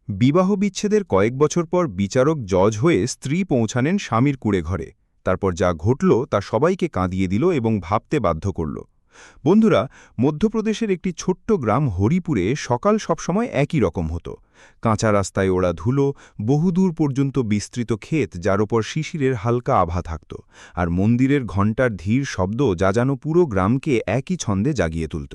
বিবাহ বিচ্ছেদের কয়েক বছর পর বিচারক জজ হয়ে স্ত্রী পৌঁছানেন স্বামীর কুঁড়ে ঘরে। তারপর যা ঘটল তা সবাইকে কাঁদিয়ে দিল এবং ভাবতে বাধ্য করল। বন্ধুরা, মধ্যপ্রদেশের একটি ছোট্ট গ্রাম হরিপুরে সকাল সবসময় একই রকম হতো। কাঁচা রাস্তায় ওড়া ধুলো, বহুদূর পর্যন্ত বিস্তৃত ক্ষেত যার ওপর শিশিরের হালকা আভা থাকত, আর মন্দিরের ঘণ্টার ধীর শব্দ যা যেন পুরো গ্রামকে একই ছন্দে জাগিয়ে তুলত।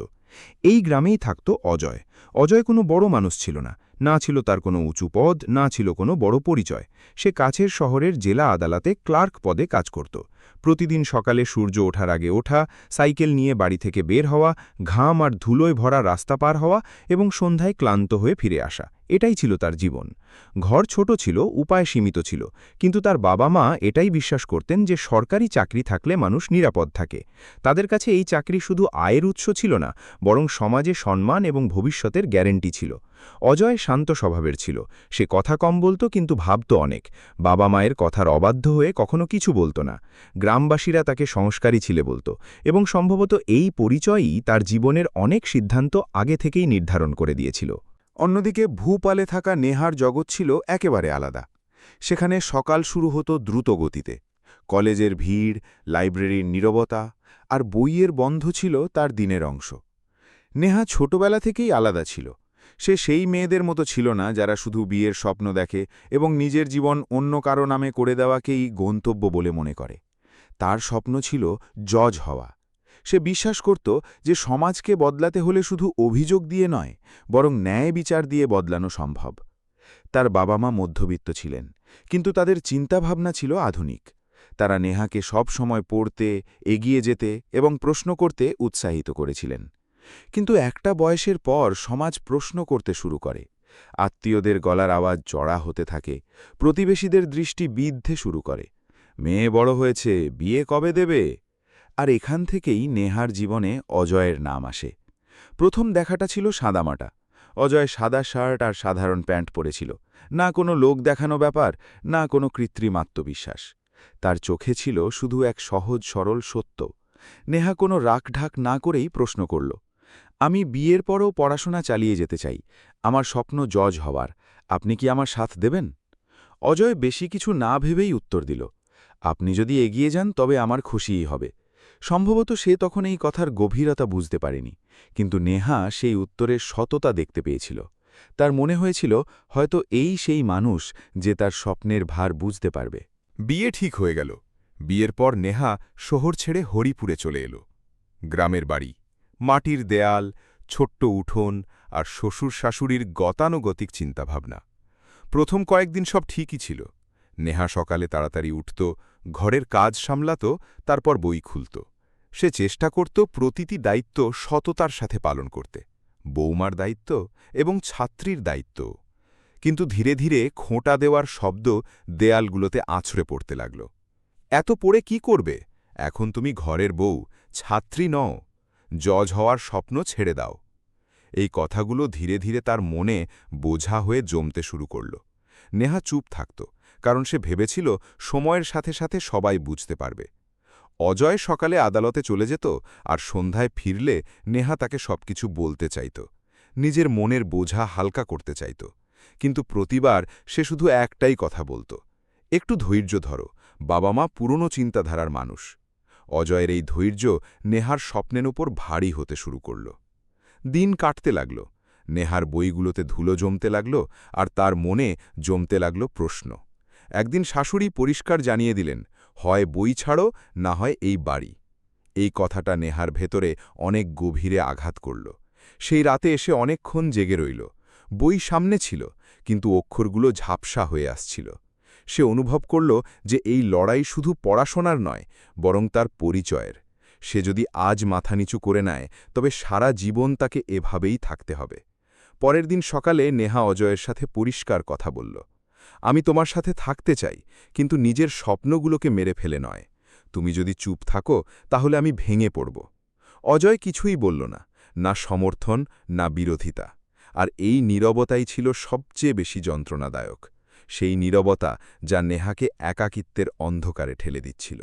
এই গ্রামেই থাকত অজয়। অজয় কোনো বড় মানুষ ছিল না, না ছিল তার কোনো উঁচু পদ, না ছিল কোনো বড় পরিচয়। সে কাছের শহরের জেলা আদালতে ক্লার্ক পদে কাজ করত। প্রতিদিন সকালে সূর্য ওঠার আগে ওঠা, সাইকেল নিয়ে বাড়ি থেকে বের হওয়া, ঘাম আর ধুলোয় ভরা রাস্তা পার হওয়া এবং সন্ধ্যায় ক্লান্ত হয়ে ফিরে আসা, এটাই ছিল তার জীবন। ঘর ছোট ছিল, উপায় সীমিত ছিল, কিন্তু তার বাবা মা এটাই বিশ্বাস করতেন যে সরকারি চাকরি থাকলে মানুষ নিরাপদ থাকে। তাদের কাছে এই চাকরি শুধু আয়ের উৎস ছিল না, বরং সমাজে সম্মান এবং ভবিষ্যতের গ্যারেন্টি ছিল। অজয় শান্ত স্বভাবের ছিল। সে কথা কম বলত কিন্তু ভাবত অনেক। বাবা মায়ের কথার অবাধ্য হয়ে কখনো কিছু বলত না। গ্রামবাসীরা তাকে সংস্কারী ছিলে বলত, এবং সম্ভবত এই পরিচয়ই তার জীবনের অনেক সিদ্ধান্ত আগে থেকেই নির্ধারণ করে দিয়েছিল। অন্যদিকে ভূপালে থাকা নেহার জগৎ ছিল একেবারে আলাদা। সেখানে সকাল শুরু হতো দ্রুত গতিতে। কলেজের ভিড়, লাইব্রেরির নীরবতা আর বইয়ের বন্ধ ছিল তার দিনের অংশ। নেহা ছোটবেলা থেকেই আলাদা ছিল। সে সেই মেয়েদের মতো ছিল না যারা শুধু বিয়ের স্বপ্ন দেখে এবং নিজের জীবন অন্য কারো নামে করে দেওয়াকেই গন্তব্য বলে মনে করে। তার স্বপ্ন ছিল জজ হওয়া। সে বিশ্বাস করত যে সমাজকে বদলাতে হলে শুধু অভিযোগ দিয়ে নয়, বরং ন্যায় বিচার দিয়ে বদলানো সম্ভব। তার বাবা মা মধ্যবিত্ত ছিলেন, কিন্তু তাদের চিন্তাভাবনা ছিল আধুনিক। তারা নেহাকে সব সময় পড়তে, এগিয়ে যেতে এবং প্রশ্ন করতে উৎসাহিত করেছিলেন। কিন্তু একটা বয়সের পর সমাজ প্রশ্ন করতে শুরু করে। আত্মীয়দের গলার আওয়াজ জড়া হতে থাকে, প্রতিবেশীদের দৃষ্টি বিদ্ধে শুরু করে। মেয়ে বড় হয়েছে, বিয়ে কবে দেবে? আর এখান থেকেই নেহার জীবনে অজয়ের নাম আসে। প্রথম দেখাটা ছিল সাদামাটা। অজয় সাদা শার্ট আর সাধারণ প্যান্ট পরেছিল। না কোনো লোক দেখানো ব্যাপার, না কোনো কৃত্রিম আত্মবিশ্বাস। তার চোখে ছিল শুধু এক সহজ সরল সত্য। নেহা কোনো রাখঢাক না করেই প্রশ্ন করল, আমি বিয়ের পরও পড়াশোনা চালিয়ে যেতে চাই। আমার স্বপ্ন জজ হওয়ার। আপনি কি আমার সাথ দেবেন? অজয় বেশি কিছু না ভেবেই উত্তর দিল, আপনি যদি এগিয়ে যান তবে আমার খুশিই হবে। সম্ভবত সে তখন এই কথার গভীরতা বুঝতে পারেনি, কিন্তু নেহা সেই উত্তরের সততা দেখতে পেয়েছিল। তার মনে হয়েছিল হয়তো এই সেই মানুষ যে তার স্বপ্নের ভার বুঝতে পারবে। বিয়ে ঠিক হয়ে গেল। বিয়ের পর নেহা শহর ছেড়ে হরিপুরে চলে এলো। গ্রামের বাড়ি, মাটির দেয়াল, ছোট্ট উঠোন আর শ্বশুর শাশুড়ির গতানুগতিক চিন্তাভাবনা। প্রথম কয়েকদিন সব ঠিকই ছিল। নেহা সকালে তাড়াতাড়ি উঠত, ঘরের কাজ সামলাত, তারপর বই খুলত। সে চেষ্টা করত প্রতিটি দায়িত্ব সততার সাথে পালন করতে, বৌমার দায়িত্ব এবং ছাত্রীর দায়িত্ব। কিন্তু ধীরে ধীরে খোঁটা দেওয়ার শব্দ দেয়ালগুলোতে আছড়ে পড়তে লাগল। এত পড়ে কি করবে? এখন তুমি ঘরের বউ, ছাত্রী নও। জজ হওয়ার স্বপ্ন ছেড়ে দাও। এই কথাগুলো ধীরে ধীরে তার মনে বোঝা হয়ে জমতে শুরু করল। নেহা চুপ থাকত, কারণ সে ভেবেছিল সময়ের সাথে সাথে সবাই বুঝতে পারবে। অজয় সকালে আদালতে চলে যেত, আর সন্ধ্যায় ফিরলে নেহা তাকে সবকিছু বলতে চাইত, নিজের মনের বোঝা হালকা করতে চাইত। কিন্তু প্রতিবার সে শুধু একটাই কথা বলত, একটু ধৈর্য ধরো, বাবা মা পুরনো চিন্তাধারার মানুষ। অজয়ের এই ধৈর্য নেহার স্বপ্নের উপর ভারী হতে শুরু করল। দিন কাটতে লাগল। নেহার বইগুলোতে ধুলো জমতে লাগল, আর তার মনে জমতে লাগল প্রশ্ন। একদিন শাশুড়ি পরিষ্কার জানিয়ে দিলেন, হয় বই ছাড়ো, না হয় এই বাড়ি। এই কথাটা নেহার ভেতরে অনেক গভীরে আঘাত করল। সেই রাতে এসে অনেকক্ষণ জেগে রইল। বই সামনে ছিল, কিন্তু অক্ষরগুলো ঝাপসা হয়ে আসছিল। সে অনুভব করল যে এই লড়াই শুধু পড়াশোনার নয়, বরং তার পরিচয়ের। সে যদি আজ মাথা নিচু করে নেয়, তবে সারা জীবন তাকে এভাবেই থাকতে হবে। পরের দিন সকালে নেহা অজয়ের সাথে পরিষ্কার কথা বলল, আমি তোমার সাথে থাকতে চাই, কিন্তু নিজের স্বপ্নগুলোকে মেরে ফেলে নয়। তুমি যদি চুপ থাকো, তাহলে আমি ভেঙে পড়ব। অজয় কিছুই বলল না, না সমর্থন, না বিরোধিতা। আর এই নীরবতাই ছিল সবচেয়ে বেশি যন্ত্রণাদায়ক। সেই নীরবতা যা নেহাকে একাকিত্বের অন্ধকারে ঠেলে দিচ্ছিল।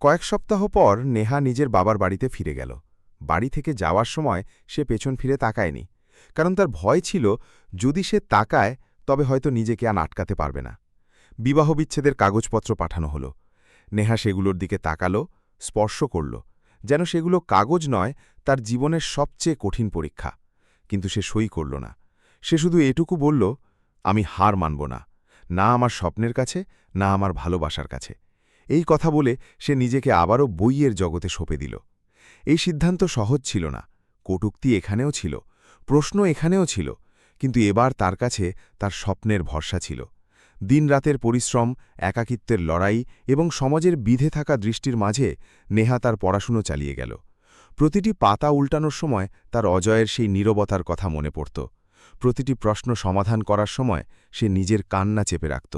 কয়েক সপ্তাহ পর নেহা নিজের বাবার বাড়িতে ফিরে গেল। বাড়ি থেকে যাওয়ার সময় সে পেছন ফিরে তাকায়নি, কারণ তার ভয় ছিল যদি সে তাকায় তবে হয়তো নিজেকে আর আটকাতে পারবে না। বিবাহবিচ্ছেদের কাগজপত্র পাঠানো হলো। নেহা সেগুলোর দিকে তাকালো, স্পর্শ করল, যেন সেগুলো কাগজ নয়, তার জীবনের সবচেয়ে কঠিন পরীক্ষা। কিন্তু সে সই করল না। সে শুধু এটুকু বলল, আমি হার মানব না, না আমার স্বপ্নের কাছে, না আমার ভালোবাসার কাছে। এই কথা বলে সে নিজেকে আবারও বইয়ের জগতে সঁপে দিল। এই সিদ্ধান্ত সহজ ছিল না, কটূক্তি এখানেও ছিল, প্রশ্ন এখানেও ছিল, কিন্তু এবার তার কাছে তার স্বপ্নের ভরসা ছিল। দিনরাতের পরিশ্রম, একাকিত্বের লড়াই এবং সমাজের বিধে থাকা দৃষ্টির মাঝে নেহা তার পড়াশুনো চালিয়ে গেল। প্রতিটি পাতা উল্টানোর সময় তার অজয়ের সেই নীরবতার কথা মনে পড়ত। প্রতিটি প্রশ্ন সমাধান করার সময় সে নিজের কান্না চেপে রাখত।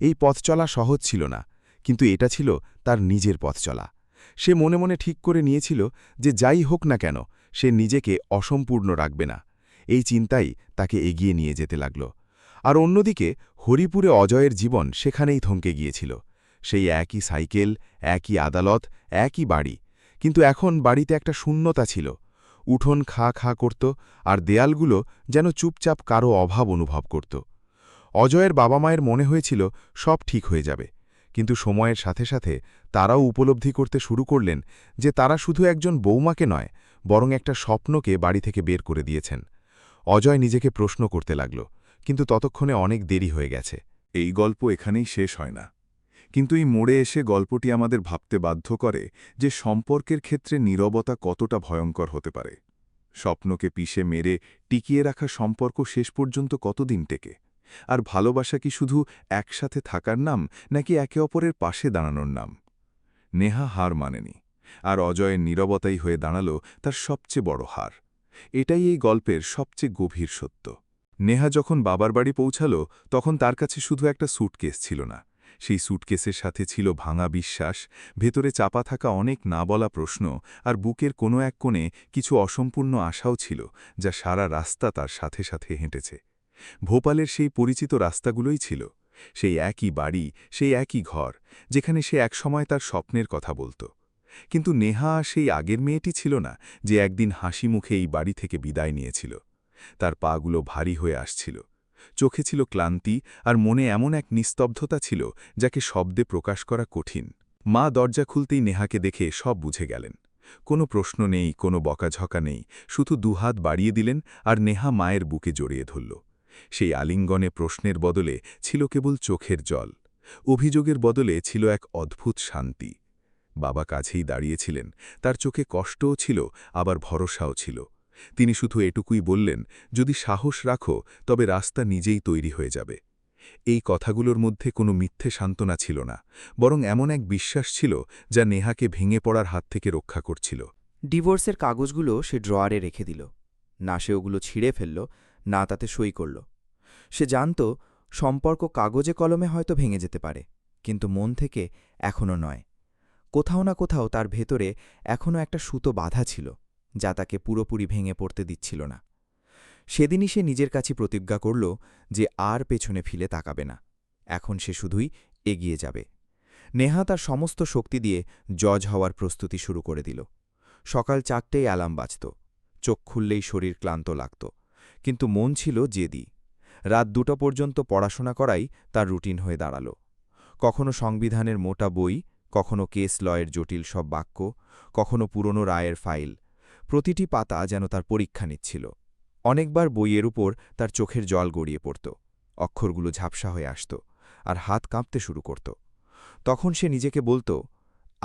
এই পথ চলা সহজ ছিল না, কিন্তু এটা ছিল তার নিজের পথ চলা। সে মনে মনে ঠিক করে নিয়েছিল যে যাই হোক না কেন সে নিজেকে অসম্পূর্ণ রাখবে না। এই চিন্তাই তাকে এগিয়ে নিয়ে যেতে লাগল। আর অন্যদিকে হরিপুরে অজয়ের জীবন সেখানেই থমকে গিয়েছিল। সেই একই সাইকেল, একই আদালত, একই বাড়ি, কিন্তু এখন বাড়িতে একটা শূন্যতা ছিল। উঠোন খা খা করত, আর দেয়ালগুলো যেন চুপচাপ কারো অভাব অনুভব করত। অজয়ের বাবা মায়ের মনে হয়েছিল সব ঠিক হয়ে যাবে, কিন্তু সময়ের সাথে সাথে তারাও উপলব্ধি করতে শুরু করলেন যে তারা শুধু একজন বৌমাকে নয়, বরং একটা স্বপ্নকে বাড়ি থেকে বের করে দিয়েছেন। অজয় নিজেকে প্রশ্ন করতে লাগল, কিন্তু ততক্ষণে অনেক দেরি হয়ে গেছে। এই গল্প এখানেই শেষ হয় না, কিন্তু এই মোড়ে এসে গল্পটি আমাদের ভাবতে বাধ্য করে যে সম্পর্কের ক্ষেত্রে নীরবতা কতটা ভয়ঙ্কর হতে পারে। স্বপ্নকে পিষে মেরে টিকিয়ে রাখা সম্পর্ক শেষ পর্যন্ত কতদিন টেকে? আর ভালোবাসা কি শুধু একসাথে থাকার নাম, নাকি একে অপরের পাশে দাঁড়ানোর নাম? নেহা হার মানেনি, আর অজয়ের নীরবতাই হয়ে দাঁড়াল তার সবচেয়ে বড় হার। এটাই এই গল্পের সবচেয়ে গভীর সত্য। নেহা যখন বাবার বাড়ি পৌঁছাল, তখন তার কাছে শুধু একটা স্যুটকেস ছিল না। সেই স্যুটকেসের সাথে ছিল ভাঙা বিশ্বাস, ভেতরে চাপা থাকা অনেক না বলা প্রশ্ন, আর বুকের কোনো এক কোণে কিছু অসম্পূর্ণ আশাও ছিল, যা সারা রাস্তা তার সাথে সাথে হেঁটেছে। ভোপালের সেই পরিচিত রাস্তাগুলোই ছিল, সেই একই বাড়ি, সেই একই ঘর, যেখানে সে একসময় তার স্বপ্নের কথা বলত। কিন্তু নেহা সেই আগের মেয়েটি ছিল না, যে একদিন হাসি মুখে এই বাড়ি থেকে বিদায় নিয়েছিল। তার পাগুলো ভারী হয়ে আসছিল, চোখে ছিল ক্লান্তি, আর মনে এমন এক নিস্তব্ধতা ছিল যাকে শব্দে প্রকাশ করা কঠিন। মা দরজা খুলতেই নেহাকে দেখে সব বুঝে গেলেন। কোনো প্রশ্ন নেই, কোনো বকাঝকা নেই, শুধু দুহাত বাড়িয়ে দিলেন, আর নেহা মায়ের বুকে জড়িয়ে ধরল। সেই আলিঙ্গনে প্রশ্নের বদলে ছিল কেবল চোখের জল, অভিযোগের বদলে ছিল এক অদ্ভুত শান্তি। বাবা কাছেই দাঁড়িয়েছিলেন, তার চোখে কষ্টও ছিল, আবার ভরসাও ছিল। তিনি শুধু এটুকুই বললেন, যদি সাহস রাখো তবে রাস্তা নিজেই তৈরি হয়ে যাবে। এই কথাগুলোর মধ্যে কোনো মিথ্যে সান্ত্বনা ছিল না, বরং এমন এক বিশ্বাস ছিল যা নেহাকে ভেঙে পড়ার হাত থেকে রক্ষা করছিল। ডিভোর্সের কাগজগুলো সে ড্রয়ারে রেখে দিল। না সে ওগুলো ছিঁড়ে ফেলল, না তাতে সই করল। সে জানত সম্পর্ক কাগজে কলমে হয়তো ভেঙে যেতে পারে, কিন্তু মন থেকে এখনও নয়। কোথাও না কোথাও তার ভেতরে এখনও একটা সুতো বাঁধা ছিল, যা তাকে পুরোপুরি ভেঙে পড়তে দিচ্ছিল না। সেদিনই সে নিজের কাছে প্রতিজ্ঞা করল যে আর পেছনে ফিরে তাকাবে না। এখন সে শুধুই এগিয়ে যাবে। নেহা তার সমস্ত শক্তি দিয়ে জজ হওয়ার প্রস্তুতি শুরু করে দিল। সকাল 4টেই অ্যালার্ম বাজত, চোখ খুললেই শরীর ক্লান্ত লাগত, কিন্তু মন ছিল জেদি। রাত 2টা পর্যন্ত পড়াশোনা করাই তার রুটিন হয়ে দাঁড়াল। কখনো সংবিধানের মোটা বই, কখনো কেস লয়ের জটিল সব বাক্য, কখনো পুরনো রায়ের ফাইল। প্রতিটি পাতা যেন তার পরীক্ষা নিচ্ছিল। অনেকবার বইয়ের উপর তার চোখের জল গড়িয়ে পড়ত, অক্ষরগুলো ঝাপসা হয়ে আসত, আর হাত কাঁপতে শুরু করত। তখন সে নিজেকে বলত,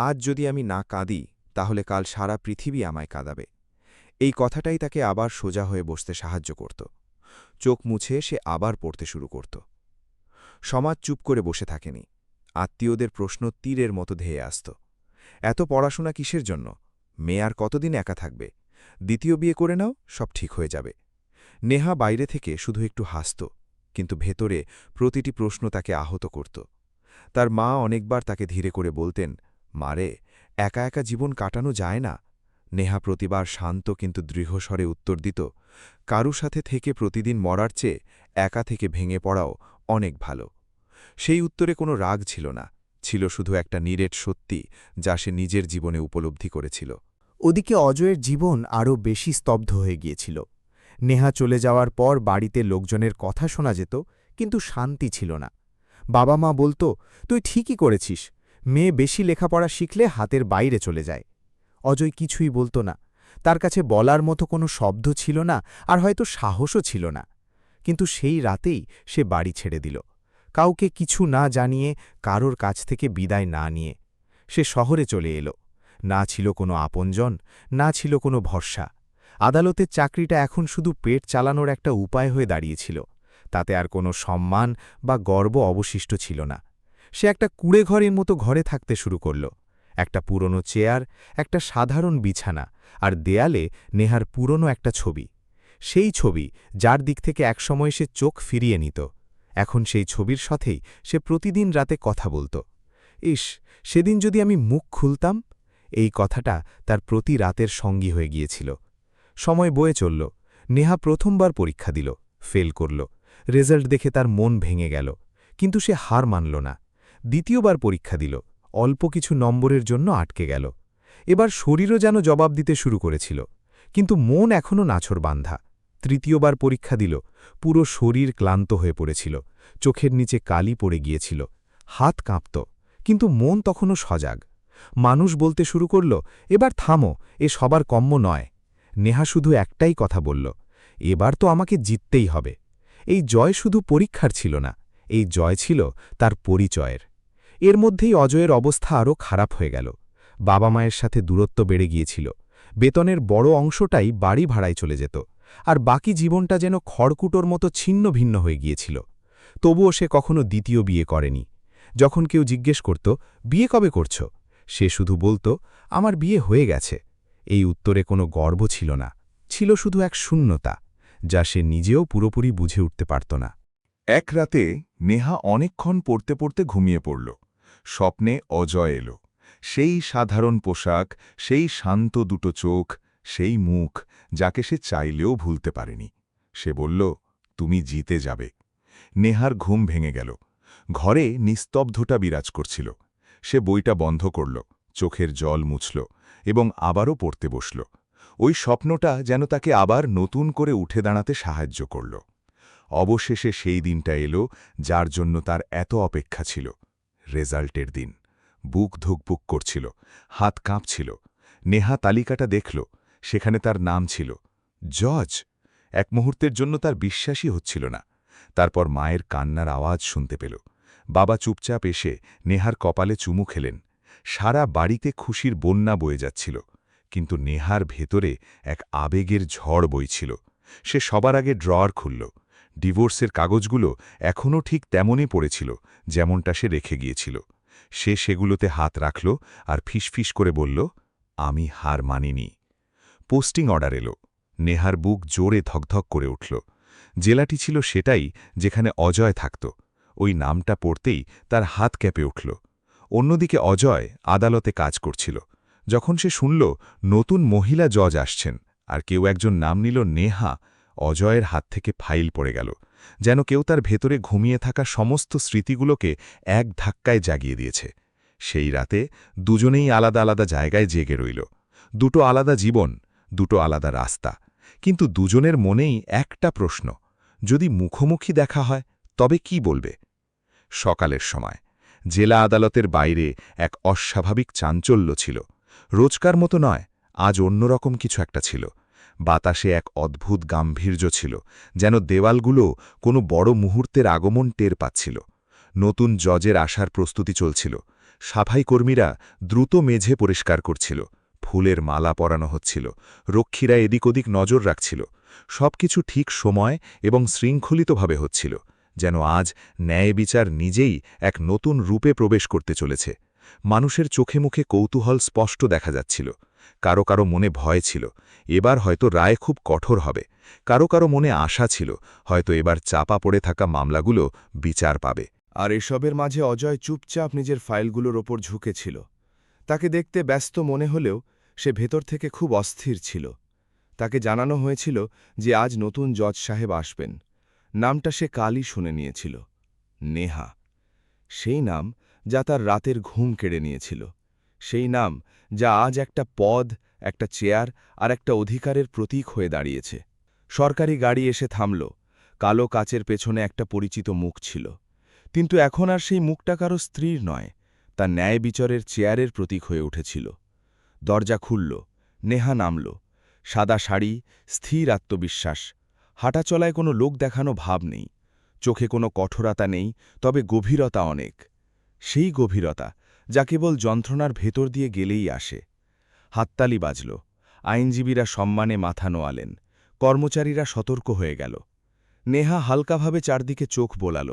আজ যদি আমি না কাঁদি তাহলে কাল সারা পৃথিবী আমায় কাঁদাবে। এই কথাটাই তাকে আবার সোজা হয়ে বসতে সাহায্য করত। চোখ মুছে সে আবার পড়তে শুরু করত। সমাজ চুপ করে বসে থাকেনি। আত্মীয়দের প্রশ্ন তীরের মতো ধেয়ে আসত। এত পড়াশোনা কিসের জন্য? মেয়ে আর কতদিন একা থাকবে? দ্বিতীয় বিয়ে করে নাও, সব ঠিক হয়ে যাবে। নেহা বাইরে থেকে শুধু একটু হাসত, কিন্তু ভেতরে প্রতিটি প্রশ্ন তাকে আহত করত। তার মা অনেকবার তাকে ধীরে করে বলতেন, মারে, একা একা জীবন কাটানো যায় না। নেহা প্রতিবার শান্ত কিন্তু দৃঢ়স্বরে উত্তর দিত, কারু সাথে থেকে প্রতিদিন মরার চেয়ে একা থেকে ভেঙে পড়াও অনেক ভালো। সেই উত্তরে কোনো রাগ ছিল না, ছিল শুধু একটা নিরেট সত্যি যা সে নিজের জীবনে উপলব্ধি করেছিল। ওদিকে অজয়ের জীবন আরও বেশি স্তব্ধ হয়ে গিয়েছিল। নেহা চলে যাওয়ার পর বাড়িতে লোকজনের কথা শোনা যেত, কিন্তু শান্তি ছিল না। বাবা মা বলতো, তুই ঠিকই করেছিস, মেয়ে বেশি লেখাপড়া শিখলে হাতের বাইরে চলে যায়। অজয় কিছুই বলতো না, তার কাছে বলার মতো কোনো শব্দ ছিল না, আর হয়তো সাহসও ছিল না। কিন্তু সেই রাতেই সে বাড়ি ছেড়ে দিল, কাউকে কিছু না জানিয়ে, কারোর কাছ থেকে বিদায় না নিয়ে। সে শহরে চলে এলো। না ছিল কোনো আপনজন, না ছিল কোনো ভরসা। আদালতের চাকরিটা এখন শুধু পেট চালানোর একটা উপায় হয়ে দাঁড়িয়েছিল, তাতে আর কোনো সম্মান বা গর্ব অবশিষ্ট ছিল না। সে একটা কুঁড়েঘরের মতো ঘরে থাকতে শুরু করল। একটা পুরনো চেয়ার, একটা সাধারণ বিছানা, আর দেয়ালে নেহার পুরনো একটা ছবি। সেই ছবি যার দিক থেকে একসময় সে চোখ ফিরিয়ে নিত, এখন সেই ছবির সাথেই সে প্রতিদিন রাতে কথা বলত। ইস, সেদিন যদি আমি মুখ খুলতাম! এই কথাটা তার প্রতি রাতের সঙ্গী হয়ে গিয়েছিল। সময় বয়ে চলল। নেহা প্রথমবার পরীক্ষা দিল, ফেল করল। রেজাল্ট দেখে তার মন ভেঙে গেল, কিন্তু সে হার মানল না। দ্বিতীয়বার পরীক্ষা দিল, অল্প কিছু নম্বরের জন্য আটকে গেল। এবার শরীরও যেন জবাব দিতে শুরু করেছিল, কিন্তু মন এখনও নাছোড়বান্ধা। তৃতীয়বার পরীক্ষা দিল, পুরো শরীর ক্লান্ত হয়ে পড়েছিল, চোখের নিচে কালি পড়ে গিয়েছিল, হাত কাঁপত, কিন্তু মন তখনও সজাগ। মানুষ বলতে শুরু করল, এবার থামো, এ সবার কম্য নয়। নেহা শুধু একটাই কথা বলল, এবার তো আমাকে জিততেই হবে। এই জয় শুধু পরীক্ষার ছিল না, এই জয় ছিল তার পরিচয়ের। এর মধ্যেই অজয়ের অবস্থা আরও খারাপ হয়ে গেল। বাবা মায়ের সাথে দূরত্ব বেড়ে গিয়েছিল, বেতনের বড় অংশটাই বাড়ি ভাড়ায় চলে যেত, আর বাকি জীবনটা যেন খড়কুটোর মতো ছিন্ন ভিন্ন হয়ে গিয়েছিল। তবুও সে কখনো দ্বিতীয় বিয়ে করেনি। যখন কেউ জিজ্ঞেস করত, বিয়ে কবে করছ, সে শুধু বলত, আমার বিয়ে হয়ে গেছে। এই উত্তরে কোনো গর্ব ছিল না, ছিল শুধু এক শূন্যতা, যা সে নিজেও পুরোপুরি বুঝে উঠতে পারত না। এক রাতে নেহা অনেকক্ষণ পড়তে পড়তে ঘুমিয়ে পড়ল। স্বপ্নে অজয় এলো। সেই সাধারণ পোশাক, সেই শান্ত দুটো চোখ, সেই মুখ, যাকে সে চাইলেও ভুলতে পারেনি। সে বলল, তুমি জিতে যাবে। নেহার ঘুম ভেঙে গেল। ঘরে নিস্তব্ধতা বিরাজ করছিল। সে বইটা বন্ধ করল, চোখের জল মুছল এবং আবারও পড়তে বসল। ওই স্বপ্নটা যেন তাকে আবার নতুন করে উঠে দাঁড়াতে সাহায্য করল। অবশেষে সেই দিনটা এলো যার জন্য তার এত অপেক্ষা ছিল। রেজাল্টের দিন। বুক ধুকপুক করছিল, হাত কাঁপছিল। নেহা তালিকাটা দেখল, সেখানে তার নাম ছিল জজ। এক মুহূর্তের জন্য তার বিশ্বাসই হচ্ছিল না। তারপর মায়ের কান্নার আওয়াজ শুনতে পেল। বাবা চুপচাপ এসে নেহার কপালে চুমু খেলেন। সারা বাড়িতে খুশির বন্যা বয়ে যাচ্ছিল, কিন্তু নেহার ভেতরে এক আবেগের ঝড় বইছিল। সে সবার আগে ড্রয়ার খুলল। ডিভোর্সের কাগজগুলো এখনও ঠিক তেমনই পড়েছিল, যেমনটা সে রেখে গিয়েছিল। সে সেগুলোতে হাত রাখল আর ফিসফিস করে বলল, আমি হার মানিনি। পোস্টিং অর্ডার এলো। নেহার বুক জোরে ধকধক করে উঠল। জেলাটি ছিল সেটাই যেখানে অজয় থাকত। ওই নামটা পড়তেই তার হাত ক্যাপে উঠল। অন্যদিকে অজয় আদালতে কাজ করছিল। যখন সে শুনল নতুন মহিলা জজ আসছেন আর কেউ একজন নাম নিল নেহা, অজয়ের হাত থেকে ফাইল পড়ে গেল, যেন কেউ তার ভেতরে ঘুমিয়ে থাকা সমস্ত স্মৃতিগুলোকে এক ধাক্কায় জাগিয়ে দিয়েছে। সেই রাতে দুজনেই আলাদা আলাদা জায়গায় জেগে রইল। দুটো আলাদা জীবন, দুটো আলাদা রাস্তা, কিন্তু দুজনের মনেই একটা প্রশ্ন, যদি মুখোমুখি দেখা হয় তবে কি বলবে? সকালের সময় জেলা আদালতের বাইরে এক অস্বাভাবিক চাঞ্চল্য ছিল। রোজকার মতো নয়, আজ অন্যরকম কিছু একটা ছিল। বাতাসে এক অদ্ভুত গাম্ভীর্য ছিল, যেন দেওয়ালগুলো কোনো বড় মুহূর্তের আগমন টের পাচ্ছিল। নতুন জজের আসার প্রস্তুতি চলছিল। সাফাই কর্মীরা দ্রুত মেঝে পরিষ্কার করছিল, ফুলের মালা পরানো হচ্ছিল, রক্ষীরা এদিক ওদিক নজর রাখছিল। সবকিছু ঠিক সময় এবং শৃঙ্খলিতভাবে হচ্ছিল, যেন আজ ন্যায় বিচার নিজেই এক নতুন রূপে প্রবেশ করতে চলেছে। মানুষের চোখে মুখে কৌতূহল স্পষ্ট দেখা যাচ্ছিল। কারো কারো মনে ভয় ছিল, এবার হয়তো রায় খুব কঠোর হবে। কারো কারো মনে আশা ছিল, হয়তো এবার চাপা পড়ে থাকা মামলাগুলো বিচার পাবে। আর এসবের মাঝে অজয় চুপচাপ নিজের ফাইলগুলোর ওপর ঝুঁকেছিল। তাকে দেখতে ব্যস্ত মনে হলেও সে ভেতর থেকে খুব অস্থির ছিল। তাকে জানানো হয়েছিল যে আজ নতুন জজ সাহেব আসবেন। নামটা সে কালই শুনে নিয়েছিল, নেহা। সেই নাম যা তার রাতের ঘুম কেড়ে নিয়েছিল। সেই নাম যা আজ একটা পদ, একটা চেয়ার আর একটা অধিকারের প্রতীক হয়ে দাঁড়িয়েছে। সরকারি গাড়ি এসে থামল। কালো কাচের পেছনে একটা পরিচিত মুখ ছিল, কিন্তু এখন আর সেই মুখটা কারো স্ত্রীর নয়, তার ন্যায় বিচারের চেয়ারের প্রতীক হয়ে উঠেছিল। দরজা খুলল, নেহা নামল। সাদা শাড়ি, স্থির আত্মবিশ্বাস, হাঁটাচলায় কোনো লোক দেখানো ভাব নেই, চোখে কোনো কঠোরতা নেই, তবে গভীরতা অনেক। সেই গভীরতা যা কেবল যন্ত্রণার ভেতর দিয়ে গেলেই আসে। হাততালি বাজল, আইনজীবীরা সম্মানে মাথা নোয়ালেন, কর্মচারীরা সতর্ক হয়ে গেল। নেহা হালকাভাবে চারদিকে চোখ বোলাল,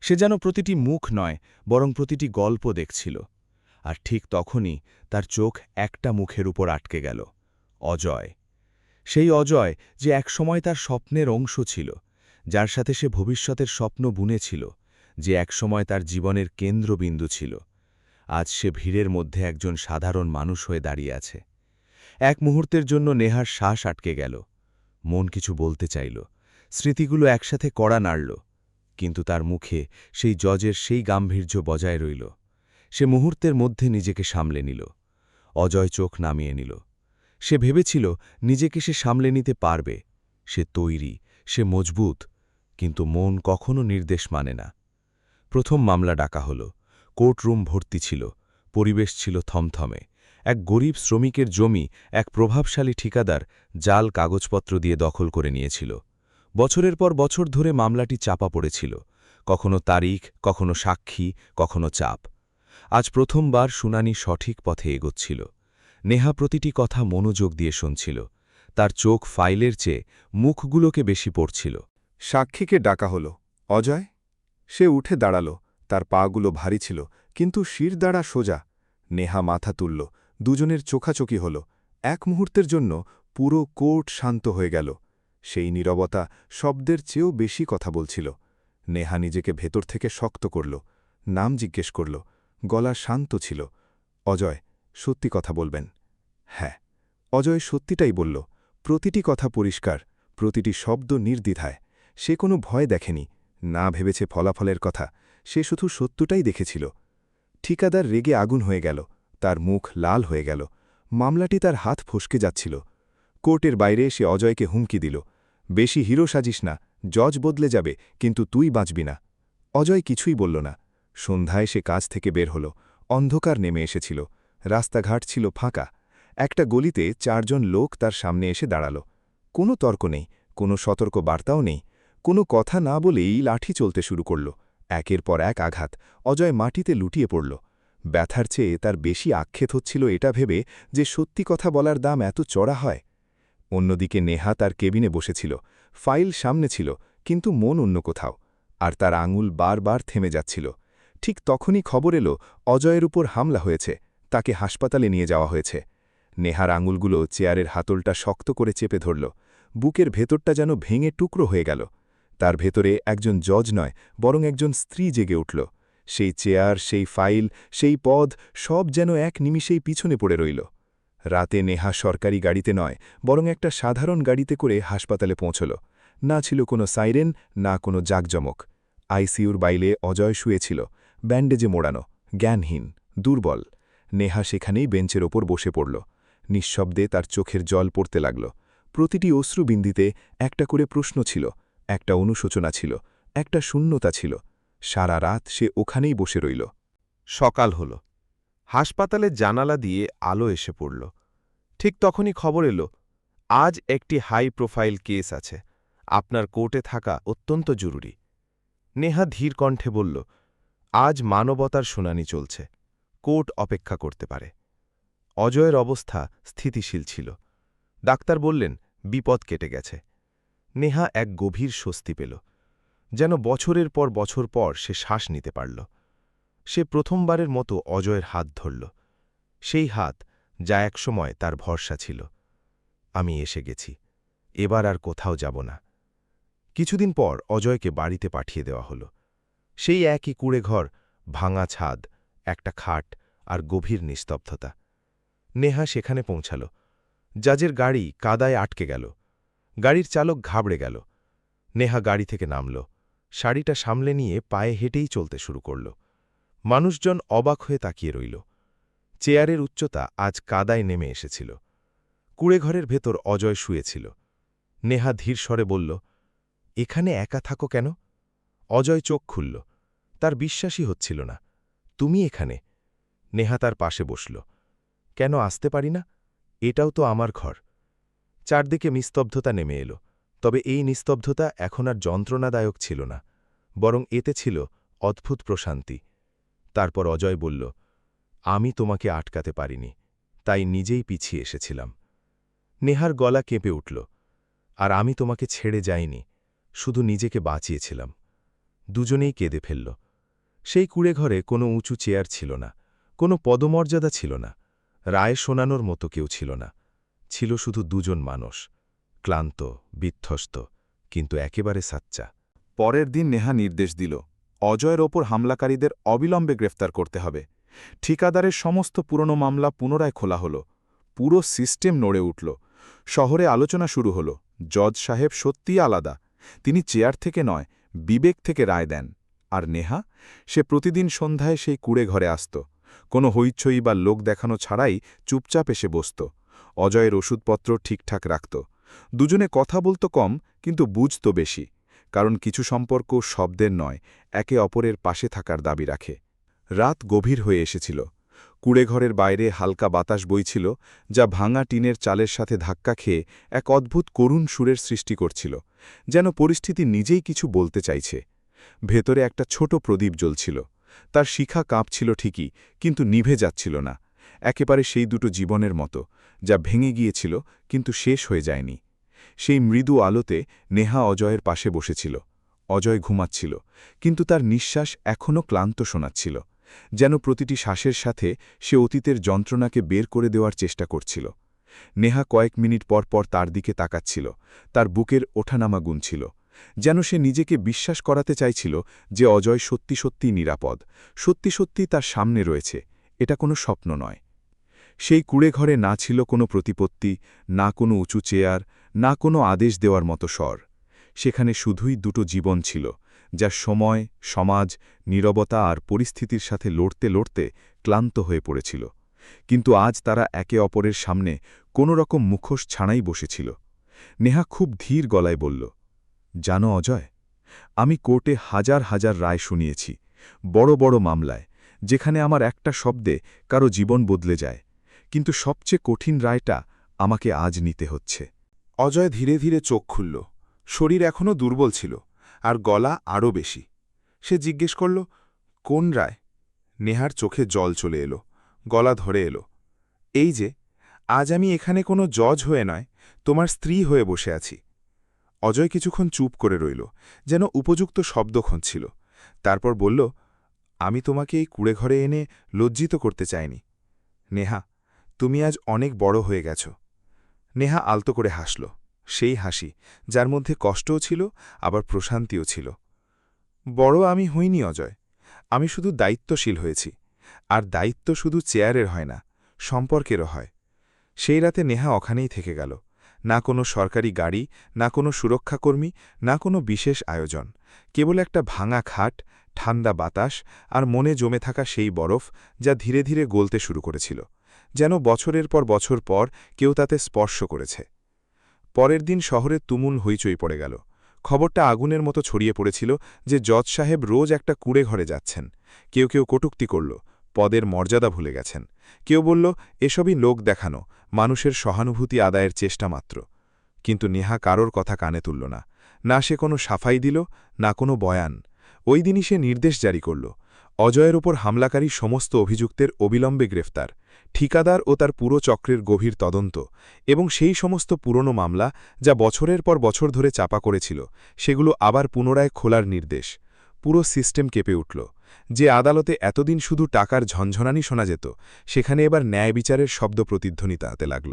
সে যেন প্রতিটি মুখ নয় বরং প্রতিটি গল্প দেখছিল। আর ঠিক তখনই তার চোখ একটা মুখের উপর আটকে গেল, অজয়। সেই অজয় যে একসময় তার স্বপ্নের অংশ ছিল, যার সাথে সে ভবিষ্যতের স্বপ্ন বুনেছিল, যে একসময় তার জীবনের কেন্দ্রবিন্দু ছিল। আজ সে ভিড়ের মধ্যে একজন সাধারণ মানুষ হয়ে দাঁড়িয়ে আছে। এক মুহূর্তের জন্য নেহার শ্বাস আটকে গেল। মন কিছু বলতে চাইল, স্মৃতিগুলো একসাথে কড়া নাড়ল, কিন্তু তার মুখে সেই জজের সেই গাম্ভীর্য বজায় রইল। সে মুহূর্তের মধ্যে নিজেকে সামলে নিল। অজয় চোখ নামিয়ে নিল। সে ভেবেছিল নিজেকে সে সামলে নিতে পারবে, সে তৈরি, সে মজবুত, কিন্তু মন কখনো নির্দেশ মানে না। প্রথম মামলা ডাকা হল। কোর্টরুম ভর্তি ছিল, পরিবেশ ছিল থমথমে। এক গরিব শ্রমিকের জমি এক প্রভাবশালী ঠিকাদার জাল কাগজপত্র দিয়ে দখল করে নিয়েছিল। বছরের পর বছর ধরে মামলাটি চাপা পড়েছিল, কখনো তারিখ, কখনো সাক্ষী, কখনো চাপ। আজ প্রথমবার শুনানি সঠিক পথে এগোচ্ছিল। নেহা প্রতিটি কথা মনোযোগ দিয়ে শুনছিল। তার চোখ ফাইলের চেয়ে মুখগুলোকে বেশি পড়ছিল। সাক্ষীকে ডাকা হল। অজয়? সে উঠে দাঁড়াল, তার পাগুলো ভারী ছিল, কিন্তু শিরদাঁড়া সোজা। নেহা মাথা তুলল, দুজনের চোখাচোখি হল। এক মুহূর্তের জন্য পুরো কোর্ট শান্ত হয়ে গেল। সেই নীরবতা শব্দের চেয়েও বেশি কথা বলছিল। নেহা নিজেকে ভেতর থেকে শক্ত করল, নাম জিজ্ঞেস করল, গলা শান্ত ছিল। অজয়, সত্যি কথা বলবেন? হ্যাঁ। অজয় সত্যিটাই বলল, প্রতিটি কথা পরিষ্কার, প্রতিটি শব্দ নির্দ্বিধায়। সে কোনো ভয় দেখেনি, না ভেবেছে ফলাফলের কথা, সে শুধু সত্যটাই দেখেছিল। ঠিকাদার রেগে আগুন হয়ে গেল, তার মুখ লাল হয়ে গেল, মামলাটি তার হাত ফসকে যাচ্ছিল। কোর্টের বাইরে সে অজয়কে হুমকি দিল, বেশি হিরো সাজিস না, জজ বদলে যাবে, কিন্তু তুই বাঁচবি না। অজয় কিছুই বলল না। সন্ধ্যায় সে কাজ থেকে বের হল, অন্ধকার নেমে এসেছিল, রাস্তাঘাট ছিল ফাঁকা। একটা গলিতে 4 জন লোক তার সামনে এসে দাঁড়াল। কোনো তর্ক নেই, কোনো সতর্ক বার্তাও নেই, কোনো কথা না বলেই লাঠি চলতে শুরু করল। একের পর এক আঘাত, অজয় মাটিতে লুটিয়ে পড়ল। ব্যথার চেয়ে তার বেশি আক্ষেপ হচ্ছিল এটা ভেবে যে সত্যি কথা বলার দাম এত চড়া হয়। অন্যদিকে নেহা তার কেবিনে বসেছিল, ফাইল সামনে ছিল, কিন্তু মন অন্য কোথাও, আর তার আঙুল বারবার থেমে যাচ্ছিল। ঠিক তখনই খবর এলো অজয়ের উপর হামলা হয়েছে, তাকে হাসপাতালে নিয়ে যাওয়া হয়েছে। নেহার আঙুলগুলো চেয়ারের হাতলটা শক্ত করে চেপে ধরল, বুকের ভেতরটা যেন ভেঙে টুকরো হয়ে গেল। তার ভেতরে একজন জজ নয়, বরং একজন স্ত্রী জেগে উঠল। সেই চেয়ার, সেই ফাইল, সেই পদ, সব যেন এক নিমিষেই পিছনে পড়ে রইল। রাতে নেহা সরকারি গাড়িতে নয়, বরং একটা সাধারণ গাড়িতে করে হাসপাতালে পৌঁছল। না ছিল কোনো সাইরেন, না কোনো জাকজমক। আইসিইউর বাইরে অজয় শুয়েছিল, ব্যান্ডেজে মোড়ানো, জ্ঞানহীন, দুর্বল। নেহা সেখানেই বেঞ্চের ওপর বসে পড়ল। নিঃশব্দে তার চোখের জল পড়তে লাগল। প্রতিটি অশ্রুবিন্দিতে একটা করে প্রশ্ন ছিল, একটা অনুশোচনা ছিল, একটা শূন্যতা ছিল। সারা রাত সে ওখানেই বসে রইল। সকাল হল। হাসপাতালের জানালা দিয়ে আলো এসে পড়ল। ঠিক তখনই খবর এলো, আজ একটি হাই প্রোফাইল কেস আছে, আপনার কোর্টে থাকা অত্যন্ত জরুরি। নেহা ধীর কণ্ঠে বলল, আজ মানবতার শুনানি চলছে, কোর্ট অপেক্ষা করতে পারে। অজয়ের অবস্থা স্থিতিশীল ছিল। ডাক্তার বললেন, বিপদ কেটে গেছে। নেহা এক গভীর স্বস্তি পেল, যেন বছরের পর বছর পর সে শ্বাস নিতে পারল। সে প্রথমবারের মতো অজয়ের হাত ধরল, সেই হাত যা একসময় তার ভরসা ছিল। আমি এসে গেছি, এবার আর কোথাও যাব না। কিছুদিন পর অজয়কে বাড়িতে পাঠিয়ে দেওয়া হল। সেই একই কুঁড়েঘর, ভাঙা ছাদ, একটা খাট আর গভীর নিস্তব্ধতা। নেহা সেখানে পৌঁছাল। জাজের গাড়ি কাদায় আটকে গেল। গাড়ির চালক ঘাবড়ে গেল। নেহা গাড়ি থেকে নামল, শাড়িটা সামলে নিয়ে পায়ে হেঁটেই চলতে শুরু করল। মানুষজন অবাক হয়ে তাকিয়ে রইল। চেয়ারের উচ্চতা আজ কাদায় নেমে এসেছিল। কুঁড়েঘরের ভেতর অজয় শুয়েছিল। নেহা ধীর স্বরে বলল, এখানে একা থাকো কেন? অজয় চোখ খুলল। তার বিশ্বাসই হচ্ছিল না। তুমি এখানে? নেহা তার পাশে বসল। কেন আসতে পারি না? এটাও তো আমার ঘর। চারদিকে নিস্তব্ধতা নেমে এলো, তবে এই নিস্তব্ধতা এখন আর যন্ত্রণাদায়ক ছিল না, বরং এতে ছিল অদ্ভুত প্রশান্তি। তারপর অজয় বলল, আমি তোমাকে আটকাতে পারিনি, তাই নিজেই পিছিয়ে এসেছিলাম। নেহার গলা কেঁপে উঠল। আর আমি তোমাকে ছেড়ে যাইনি, শুধু নিজেকে বাঁচিয়েছিলাম। দুজনেই কেঁদে ফেলল। সেই কুঁড়েঘরে কোনো উঁচু চেয়ার ছিল না, কোনো পদমর্যাদা ছিল না, রায় শোনানোর মতো কেউ ছিল না। ছিল শুধু দুজন মানুষ, ক্লান্ত, বিধ্বস্ত, কিন্তু একেবারে সাচ্চা। পরের দিন নেহা নির্দেশ দিল, অজয়ের ওপর হামলাকারীদের অবিলম্বে গ্রেফতার করতে হবে। ঠিকাদারের সমস্ত পুরনো মামলা পুনরায় খোলা হল। পুরো সিস্টেম নড়ে উঠল। শহরে আলোচনা শুরু হল, জজ সাহেব সত্যিই আলাদা। তিনি চেয়ার থেকে নয়, বিবেক থেকে রায় দেন। আর নেহা, সে প্রতিদিন সন্ধ্যায় সেই কুঁড়েঘরে আসত। কোনো হইচই বা লোক দেখানো ছাড়াই চুপচাপ এসে বসত। অজয়ের ওষুধপত্র ঠিকঠাক রাখত। দুজনে কথা বলতো কম, কিন্তু বুঝত বেশি, কারণ কিছু সম্পর্ক শব্দের নয়, একে অপরের পাশে থাকার দাবি রাখে। রাত গভীর হয়ে এসেছিল। কুঁড়েঘরের বাইরে হালকা বাতাস বইছিল, যা ভাঙা টিনের চালের সাথে ধাক্কা খেয়ে এক অদ্ভুত করুণ সুরের সৃষ্টি করছিল, যেন পরিস্থিতি নিজেই কিছু বলতে চাইছে। ভেতরে একটা ছোট প্রদীপ জ্বলছিল। তার শিখা কাঁপছিল ঠিকই, কিন্তু নিভে যাচ্ছিল না। একেবারে সেই দুটো জীবনের মতো, যা ভেঙে গিয়েছিল কিন্তু শেষ হয়ে যায়নি। সেই মৃদু আলোতে নেহা অজয়ের পাশে বসেছিল। অজয় ঘুমাচ্ছিল, কিন্তু তার নিঃশ্বাস এখনও ক্লান্ত শোনাচ্ছিল, যেন প্রতিটি শ্বাসের সাথে সে অতীতের যন্ত্রণাকে বের করে দেওয়ার চেষ্টা করছিল। নেহা কয়েক মিনিট পর পর তার দিকে তাকাচ্ছিল, তার বুকের ওঠানামা গুনছিল, যেন সে নিজেকে বিশ্বাস করাতে চাইছিল যে অজয় সত্যি সত্যি নিরাপদ, সত্যি সত্যি তার সামনে রয়েছে, এটা কোনো স্বপ্ন নয়। সেই কুঁড়েঘরে না ছিল কোনো প্রতিপত্তি, না কোনো উঁচু চেয়ার, না কোনো আদেশ দেওয়ার মতো স্বর। সেখানে শুধুই দুটো জীবন ছিল, যা সময়, সমাজ, নীরবতা আর পরিস্থিতির সাথে লড়তে লড়তে ক্লান্ত হয়ে পড়েছিল। কিন্তু আজ তারা একে অপরের সামনে কোনো রকম মুখোশ ছাড়াই বসেছিল। নেহা খুব ধীর গলায় বলল, জানো অজয়, আমি কোর্টে হাজার হাজার রায় শুনিয়েছি, বড় বড় মামলায়, যেখানে আমার একটা শব্দে কারো জীবন বদলে যায়, কিন্তু সবচেয়ে কঠিন রায়টা আমাকে আজ নিতে হচ্ছে। অজয় ধীরে ধীরে চোখ খুলল। শরীর এখনও দুর্বল ছিল, আর গলা আরও বেশি। সে জিজ্ঞেস করল, কোন রায়? নেহার চোখে জল চলে এলো, গলা ধরে এলো, এই যে, আজ আমি এখানে কোনো জজ হয়ে নয়, তোমার স্ত্রী হয়ে বসে আছি। অজয় কিছুক্ষণ চুপ করে রইল, যেন উপযুক্ত শব্দ খুঁজছিল। তারপর বলল, আমি তোমাকে এই কুঁড়েঘরে এনে লজ্জিত করতে চাইনি। নেহা, তুমি আজ অনেক বড় হয়ে গেছ। নেহা আলতো করে হাসল, সেই হাসি যার মধ্যে কষ্টও ছিল, আবার প্রশান্তিও ছিল। বড় আমি হইনি অজয়, আমি শুধু দায়িত্বশীল হয়েছি। আর দায়িত্ব শুধু চেয়ারের হয় না, সম্পর্কেরও হয়। সেই রাতে নেহা ওখানেই থেকে গেল। না কোনো সরকারি গাড়ি, না কোনো সুরক্ষাকর্মী, না কোনো বিশেষ আয়োজন, কেবল একটা ভাঙা খাট, ঠান্ডা বাতাস আর মনে জমে থাকা সেই বরফ, যা ধীরে ধীরে গলতে শুরু করেছিল, যেন বছরের পর বছর পর কেউ তাতে স্পর্শ করেছে। পরের দিন শহরে তুমুল হইচই পড়ে গেল। খবরটা আগুনের মতো ছড়িয়ে পড়েছিল যে জজ সাহেব রোজ একটা কুঁড়েঘরে যাচ্ছেন। কেউ কেউ কটূক্তি করল, পদের মর্যাদা ভুলে গেছেন। কেউ বলল, এসবই লোক দেখানো, মানুষের সহানুভূতি আদায়ের চেষ্টা মাত্র। কিন্তু নেহা কারোর কথা কানে তুলল না। না সে কোনো সাফাই দিল, না কোনো বয়ান। ওই দিনই সে নির্দেশ জারি করল, অজয়ের ওপর হামলাকারী সমস্ত অভিযুক্তের অবিলম্বে গ্রেফতার, ঠিকাদার ও তার পুরো চক্রের গভীর তদন্ত, এবং সেই সমস্ত পুরনো মামলা যা বছরের পর বছর ধরে চাপা করেছিল, সেগুলো আবার পুনরায় খোলার নির্দেশ। পুরো সিস্টেম কেঁপে উঠল। যে আদালতে এতদিন শুধু টাকার ঝনঝনানি শোনা যেত, সেখানে এবার ন্যায় বিচারের শব্দ প্রতিধ্বনিত হতে লাগল।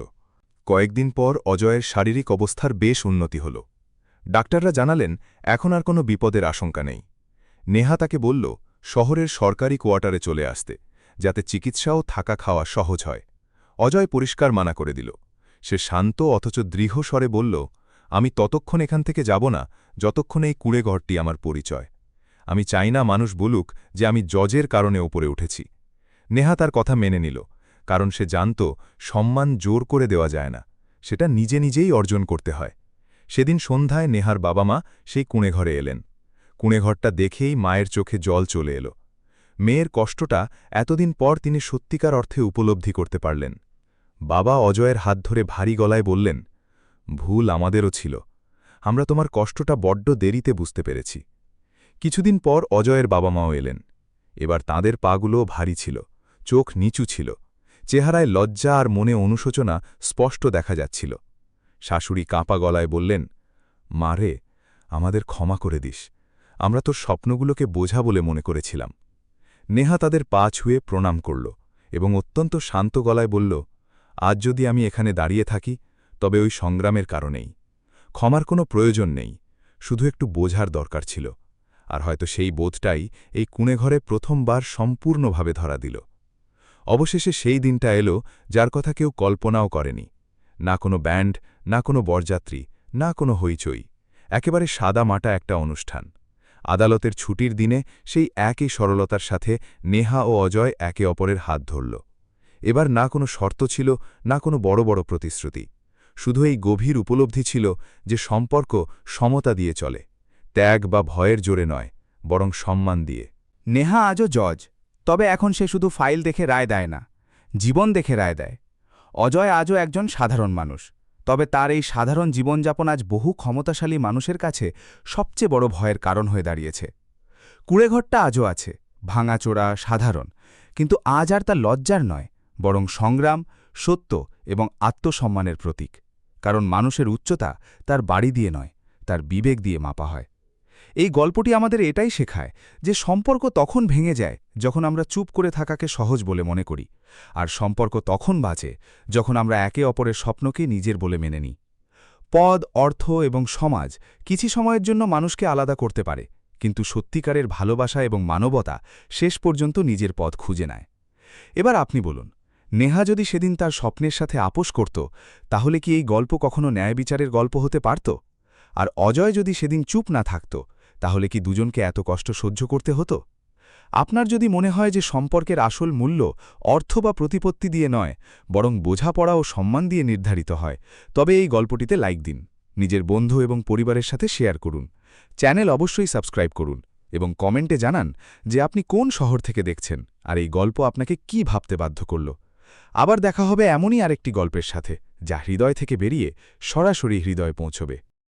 কয়েকদিন পর অজয়ের শারীরিক অবস্থার বেশ উন্নতি হল। ডাক্তাররা জানালেন এখন আর কোনো বিপদের আশঙ্কা নেই। নেহা তাকে বলল শহরের সরকারি কোয়ার্টারে চলে আসতে, যাতে চিকিৎসা ও থাকা খাওয়া সহজ হয়। অজয় পরিষ্কার মানা করে দিল। সে শান্ত অথচ দৃঢ় স্বরে বলল, আমি ততক্ষণ এখান থেকে যাব না যতক্ষণ এই কুঁড়েঘরটি আমার পরিচয়। আমি চাই না মানুষ বলুক যে আমি জজের কারণে ওপরে উঠেছি। নেহা তার কথা মেনে নিল, কারণ সে জানত সম্মান জোর করে দেওয়া যায় না, সেটা নিজে নিজেই অর্জন করতে হয়। সেদিন সন্ধ্যায় নেহার বাবা মা সেই কুঁড়েঘরে এলেন। কুঁড়েঘরটা দেখেই মায়ের চোখে জল চলে এলো। মেয়ের কষ্টটা এতদিন পর তিনি সত্যিকার অর্থে উপলব্ধি করতে পারলেন। বাবা অজয়ের হাত ধরে ভারী গলায় বললেন, ভুল আমাদেরও ছিল। আমরা তোমার কষ্টটা বড্ড দেরিতে বুঝতে পেরেছি। কিছুদিন পর অজয়ের বাবা মাও এলেন। এবার তাঁদের পাগুলোও ভারী ছিল, চোখ নিচু ছিল, চেহারায় লজ্জা আর মনে অনুশোচনা স্পষ্ট দেখা যাচ্ছিল। শাশুড়ি কাঁপা গলায় বললেন, মা রে, আমাদের ক্ষমা করে দিস। আমরা তোর স্বপ্নগুলোকে বোঝা বলে মনে করেছিলাম। নেহা তাদের পা ছুঁয়ে প্রণাম করল এবং অত্যন্ত শান্ত গলায় বলল, আজ যদি আমি এখানে দাঁড়িয়ে থাকি তবে ওই সংগ্রামের কারণেই। ক্ষমার কোনো প্রয়োজন নেই, শুধু একটু বোঝার দরকার ছিল। আর হয়তো সেই বোধটাই এই কুঁড়েঘরে প্রথমবার সম্পূর্ণভাবে ধরা দিল। অবশেষে সেই দিনটা এলো যার কথা কেউ কল্পনাও করেনি। না কোনো ব্যান্ড, না কোনো বরযাত্রী, না কোনো হইচই। একেবারে সাদা মাটা একটা অনুষ্ঠান। আদালতের ছুটির দিনে সেই একই সরলতার সাথে নেহা ও অজয় একে অপরের হাত ধরল। এবার না কোনো শর্ত ছিল, না কোনো বড় বড় প্রতিশ্রুতি। শুধু এই গভীর উপলব্ধি ছিল যে সম্পর্ক সমতা দিয়ে চলে, ত্যাগ বা ভয়ের জোরে নয়, বরং সম্মান দিয়ে। নেহা আজও জজ, তবে এখন সে শুধু ফাইল দেখে রায় দেয় না, জীবন দেখে রায় দেয়। অজয় আজও একজন সাধারণ মানুষ, তবে তার এই সাধারণ জীবনযাপন আজ বহু ক্ষমতাশালী মানুষের কাছে সবচেয়ে বড় ভয়ের কারণ হয়ে দাঁড়িয়েছে। কুঁড়েঘরটা আজও আছে, ভাঙাচোরা, সাধারণ, কিন্তু আজ আর তা লজ্জার নয়, বরং সংগ্রাম, সত্য এবং আত্মসম্মানের প্রতীক। কারণ মানুষের উচ্চতা তার বাড়ি দিয়ে নয়, তার বিবেক দিয়ে মাপা হয়। এই গল্পটি আমাদের এটাই শেখায় যে সম্পর্ক তখন ভেঙে যায় যখন আমরা চুপ করে থাকাকে সহজ বলে মনে করি, আর সম্পর্ক তখন বাঁচে যখন আমরা একে অপরের স্বপ্নকে নিজের বলে মেনে নিই। পদ, অর্থ এবং সমাজ কিছু সময়ের জন্য মানুষকে আলাদা করতে পারে, কিন্তু সত্যিকারের ভালোবাসা এবং মানবতা শেষ পর্যন্ত নিজের পথ খুঁজে নেয়। এবার আপনি বলুন, নেহা যদি সেদিন তার স্বপ্নের সাথে আপোষ করত, তাহলে কি এই গল্প কখনো ন্যায় বিচারের গল্প হতে পারত? আর অজয় যদি সেদিন চুপ না থাকত, তাহলে কি দুজনকে এত কষ্ট সহ্য করতে হতো? আপনার যদি মনে হয় যে সম্পর্কের আসল মূল্য অর্থ বা প্রতিপত্তি দিয়ে নয়, বরং বোঝাপড়া ও সম্মান দিয়ে নির্ধারিত হয়, তবে এই গল্পটিতে লাইক দিন, নিজের বন্ধু এবং পরিবারের সাথে শেয়ার করুন। চ্যানেল অবশ্যই সাবস্ক্রাইব করুন এবং কমেন্টে জানান যে আপনি কোন শহর থেকে দেখছেন আর এই গল্প আপনাকে কি ভাবতে বাধ্য করল। আবার দেখা হবে এমনই আরেকটি গল্পের সাথে, যা হৃদয় থেকে বেরিয়ে সরাসরি হৃদয়ে পৌঁছবে।